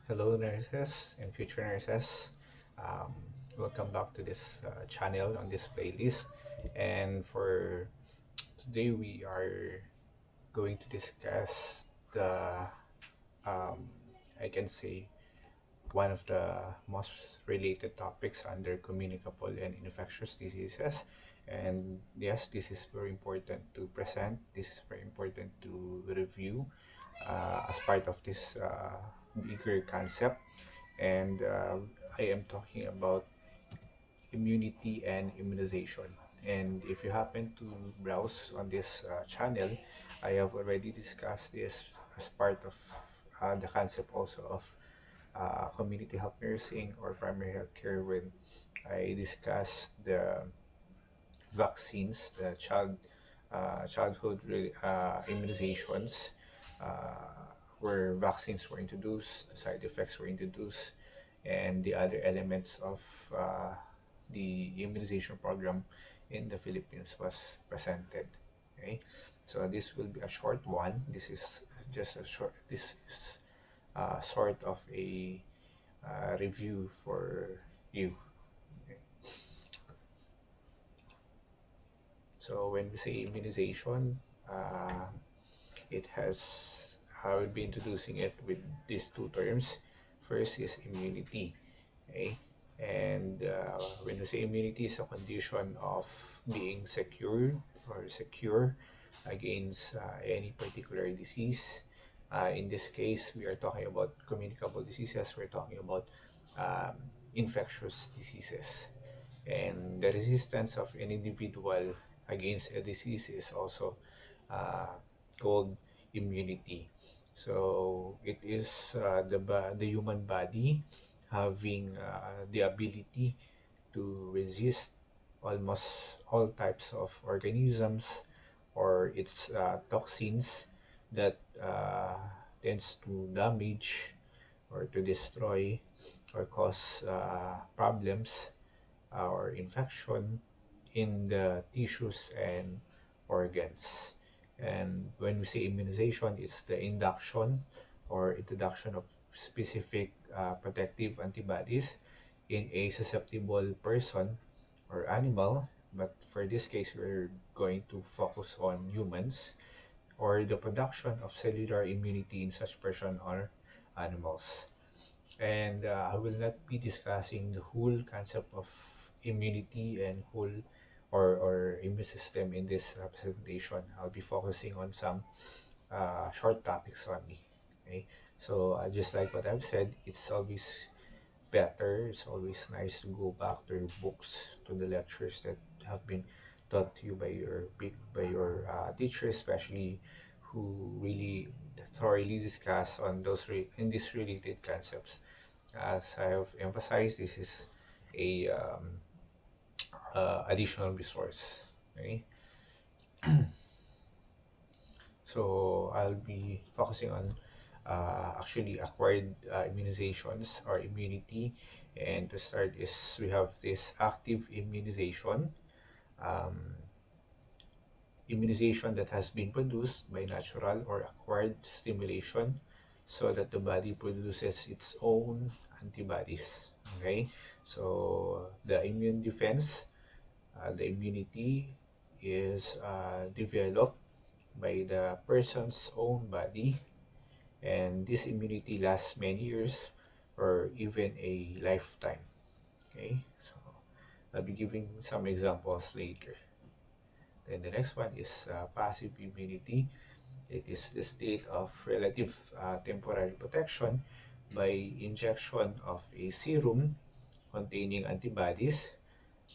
Hello, nurses and future nurses. Um, Welcome back to this channel on this playlist. And for today, we are going to discuss the, um, I can say, one of the most related topics under communicable and infectious diseases. And yes, this is very important to present. This is very important to review as part of this bigger concept. And I am talking about immunity and immunization. And if you happen to browse on this channel, I have already discussed this as part of the concept also of community health nursing or primary health care when I discussed the vaccines, the childhood immunizations, where vaccines were introduced, the side effects were introduced, and the other elements of the immunization program in the Philippines was presented. Okay, so this will be a short one. This is just a short. This is sort of a review for you. Okay. So when we say immunization, uh, it has I will be introducing it with these two terms. First is immunity, okay? And when we say immunity, is a condition of being secure against any particular disease. In this case, we are talking about communicable diseases. We're talking about um, infectious diseases. And the resistance of an individual against a disease is also uh, called immunity. So it is the human body having the ability to resist almost all types of organisms or its toxins that tends to damage or to destroy or cause problems or infection in the tissues and organs. And when we say immunization, it's the induction or introduction of specific protective antibodies in a susceptible person or animal. But for this case, we're going to focus on humans or the production of cellular immunity in such person or animals. And I will not be discussing the whole concept of immunity and or immune system in this presentation. I'll be focusing on some short topics only. Okay, so just like what I've said, it's always better. It's always nice to go back to your books, to the lectures that have been taught to you by your teacher, especially who really thoroughly discuss on in these related concepts. As I have emphasized, this is a additional resource. Okay, so I'll be focusing on actually acquired immunizations or immunity. And to start is we have this active immunization, um, immunization that has been produced by natural or acquired stimulation so that the body produces its own antibodies. Okay, so the immune defense, the immunity is developed by the person's own body, and this immunity lasts many years or even a lifetime. Okay, so I'll be giving some examples later. Then the next one is passive immunity. It is the state of relative temporary protection by injection of a serum containing antibodies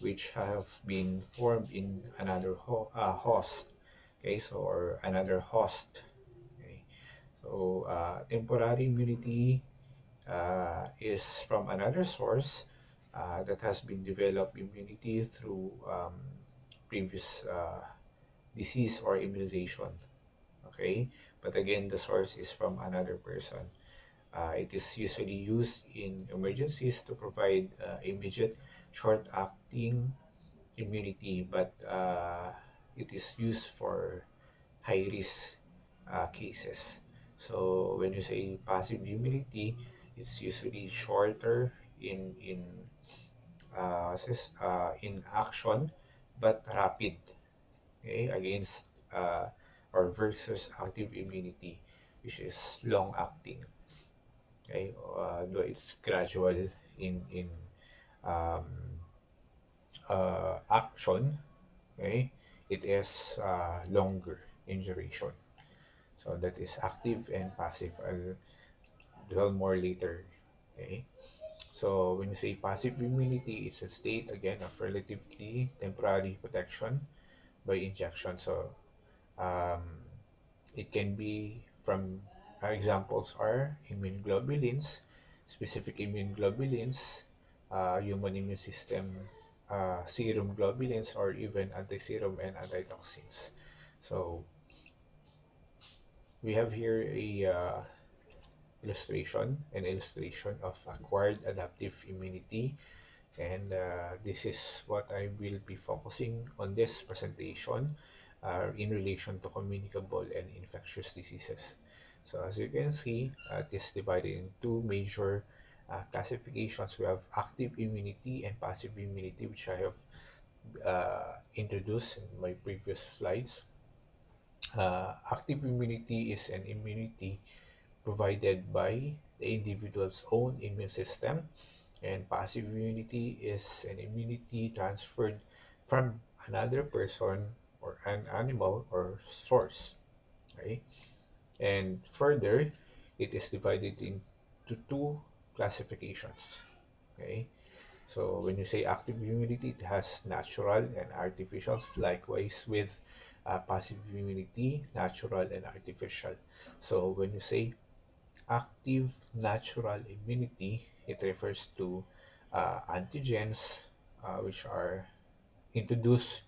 which have been formed in another host. Okay, so or another host. Okay, so temporary immunity is from another source that has been developed immunity through previous disease or immunization. Okay, but again, the source is from another person. It is usually used in emergencies to provide immediate short-acting immunity, but it is used for high risk cases. So when you say passive immunity, It's usually shorter in action, but rapid. Okay, against or versus active immunity, which is long acting. Okay, though it's gradual in um, action. Okay, it is longer in duration. So that is active and passive. I'll dwell more later. Okay. So when you say passive immunity, it's a state again of relatively temporary protection by injection. So um, it can be from examples are immune globulins, specific immune globulins, human immune system, serum globulins, or even anti-serum and antitoxins. So we have here an illustration of acquired adaptive immunity. And this is what I will be focusing on this presentation in relation to communicable and infectious diseases. So as you can see, it is divided in two major classifications. We have active immunity and passive immunity, which I have introduced in my previous slides. Active immunity is an immunity provided by the individual's own immune system, and passive immunity is an immunity transferred from another person or an animal or source. Okay? And further, it is divided into two classifications. Okay? So when you say active immunity, it has natural and artificial. Likewise with passive immunity, natural and artificial. So when you say active natural immunity, it refers to antigens which are introduced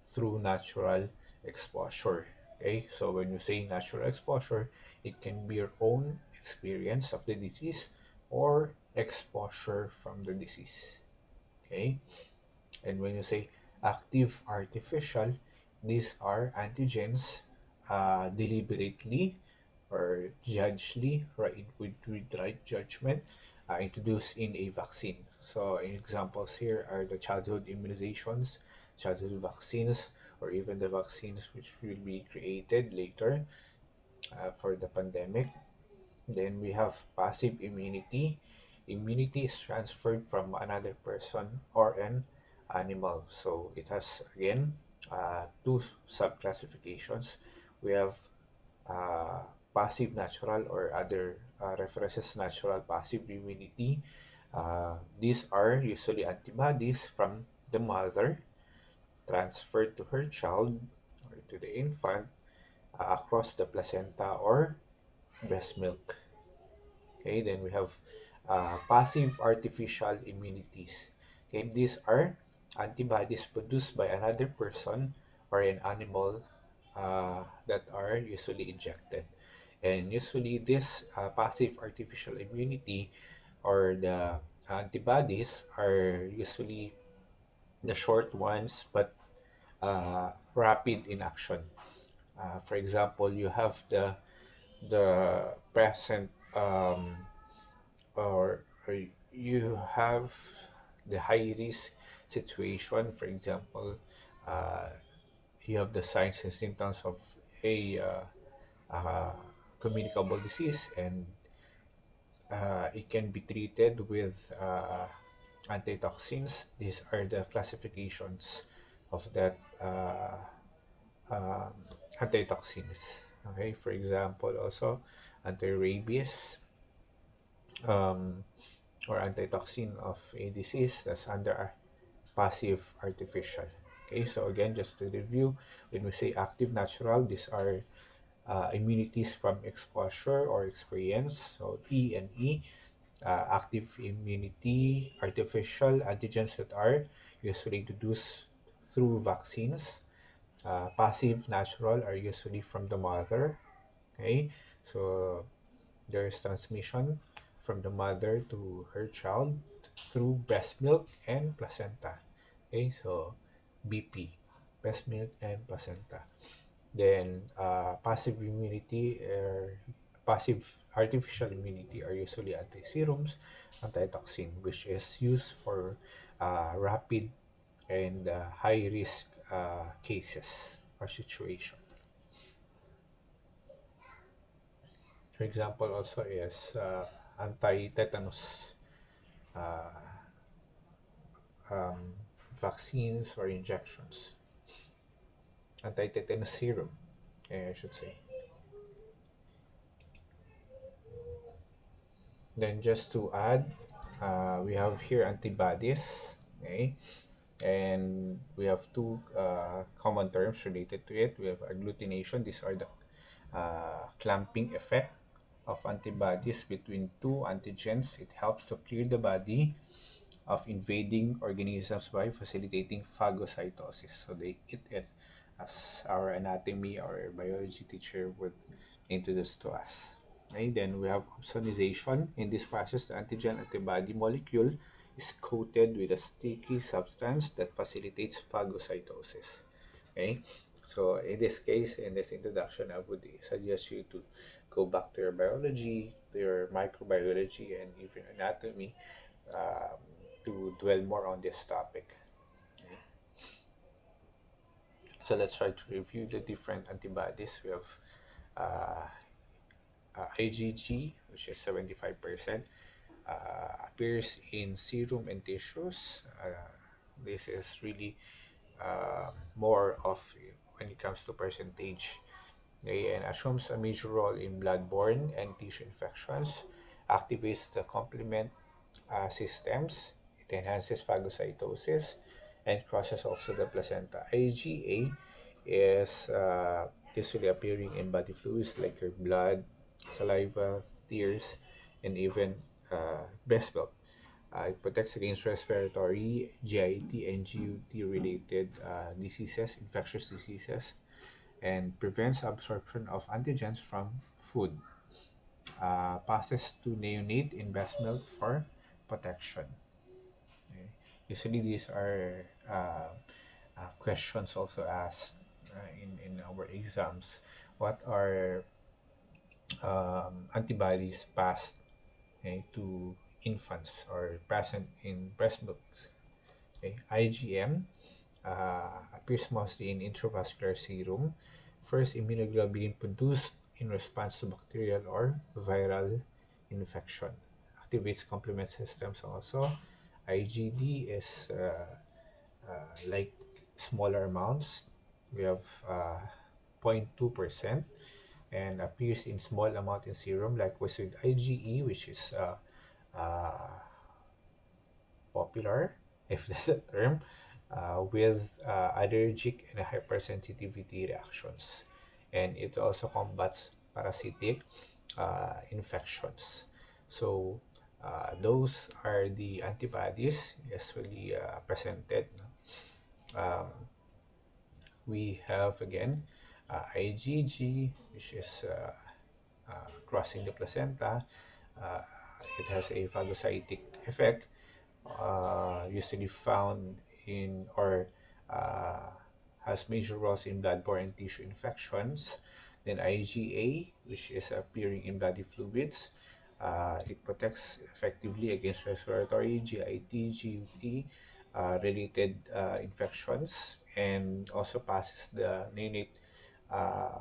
through natural exposure. Okay, so when you say natural exposure, it can be your own experience of the disease or exposure from the disease. Okay, and when you say active artificial, these are antigens deliberately or judgely, right, with right judgment, introduced in a vaccine. So examples here are the childhood immunizations, childhood vaccines, or even the vaccines which will be created later for the pandemic. Then we have passive immunity. Immunity is transferred from another person or an animal. So it has again two subclassifications. We have passive natural or other references natural passive immunity. These are usually antibodies from the mother transferred to her child or to the infant across the placenta or breast milk. Okay, then we have passive artificial immunities. Okay, these are antibodies produced by another person or an animal that are usually injected. And usually, this passive artificial immunity or the antibodies are usually the short ones but rapid in action. For example, you have the present or you have the high risk situation. For example, uh, you have the signs and symptoms of a communicable disease, and it can be treated with antitoxins. These are the classifications of that um, antitoxins. Okay, for example, also anti-rabies, um, or antitoxin of a disease that's under passive artificial. Okay, so again, just to review, when we say active natural, these are immunities from exposure or experience, so E and E. Active immunity, artificial antigens that are usually introduced through vaccines. Passive natural are usually from the mother. Okay, so there is transmission from the mother to her child through breast milk and placenta. Okay, so BP, breast milk and placenta. Then passive immunity, passive artificial immunity are usually anti-serums, antitoxin, which is used for rapid and high risk cases or situation. For example, also is anti-tetanus uh, um, vaccines or injections, anti-tetanus serum, I should say. Then just to add, we have here antibodies, okay? And we have two common terms related to it. We have agglutination. These are the clamping effect of antibodies between two antigens. It helps to clear the body of invading organisms by facilitating phagocytosis. So they eat it, as our anatomy or biology teacher would introduce to us. Okay, then we have opsonization. In this process, the antigen antibody molecule is coated with a sticky substance that facilitates phagocytosis. Okay, so in this case, in this introduction, I would suggest you to go back to your biology, to your microbiology, and even anatomy, um, to dwell more on this topic. Okay. So let's try to review the different antibodies. We have uh, IgG, which is 75%, appears in serum and tissues. This is really more of when it comes to percentage. Okay, and assumes a major role in bloodborne and tissue infections, activates the complement systems, it enhances phagocytosis, and crosses also the placenta. IgA is usually appearing in body fluids like your blood, saliva, tears, and even breast milk. It protects against respiratory, GIT, and GUT related diseases, infectious diseases, and prevents absorption of antigens from food. Passes to neonate in breast milk for protection. Okay. Usually, these are questions also asked in our exams. What are antibodies passed, okay, to infants or present in breast milk? Okay. IgM appears mostly in intravascular serum. First, immunoglobulin produced in response to bacterial or viral infection. Activates complement systems also. IgD is like smaller amounts. We have 0.2% and appears in small amount in serum, likewise with IgE, which is uh, popular, if that's a term, with allergic and hypersensitivity reactions. And it also combats parasitic infections. So, those are the antibodies usually presented. Um, we have again IgG, which is crossing the placenta. Uh, it has a phagocytic effect, usually found in or uh, has major roles in bloodborne and tissue infections. Then IgA, which is appearing in body fluids. It protects effectively against respiratory, GIT, GUT related infections, and also passes the neonate uh,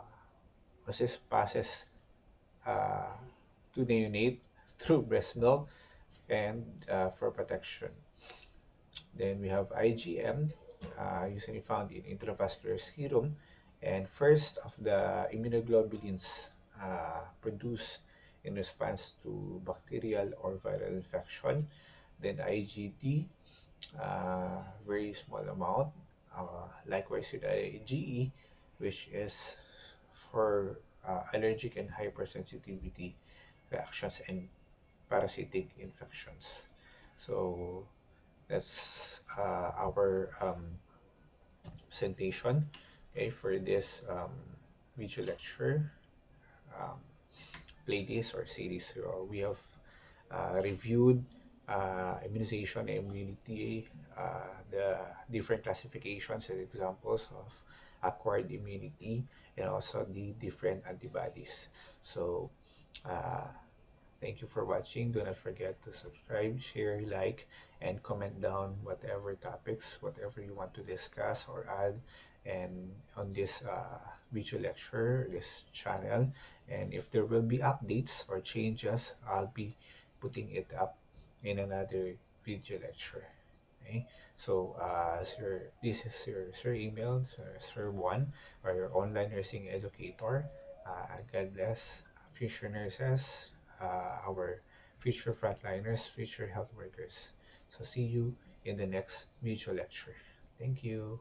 passes uh, to neonate through breast milk and for protection. Then we have IgM, usually found in intravascular serum, and first of the immunoglobulins produced in response to bacterial or viral infection. Then IgD, very small amount. Likewise with IgE, which is for allergic and hypersensitivity reactions and parasitic infections. So that's our presentation, okay, for this video lecture um, playlist or series. So we have reviewed immunization and immunity, the different classifications and examples of acquired immunity, and also the different antibodies. So Uh, Thank you for watching. Do not forget to subscribe, share, like, and comment down whatever topics, whatever you want to discuss or add, and on this video lecture, this channel. And if there will be updates or changes, I'll be putting it up in another video lecture. Okay, so this is your email, Sir One, or your online nursing educator. God bless future nurses, our future frontliners, future health workers. So see you in the next video lecture. Thank you.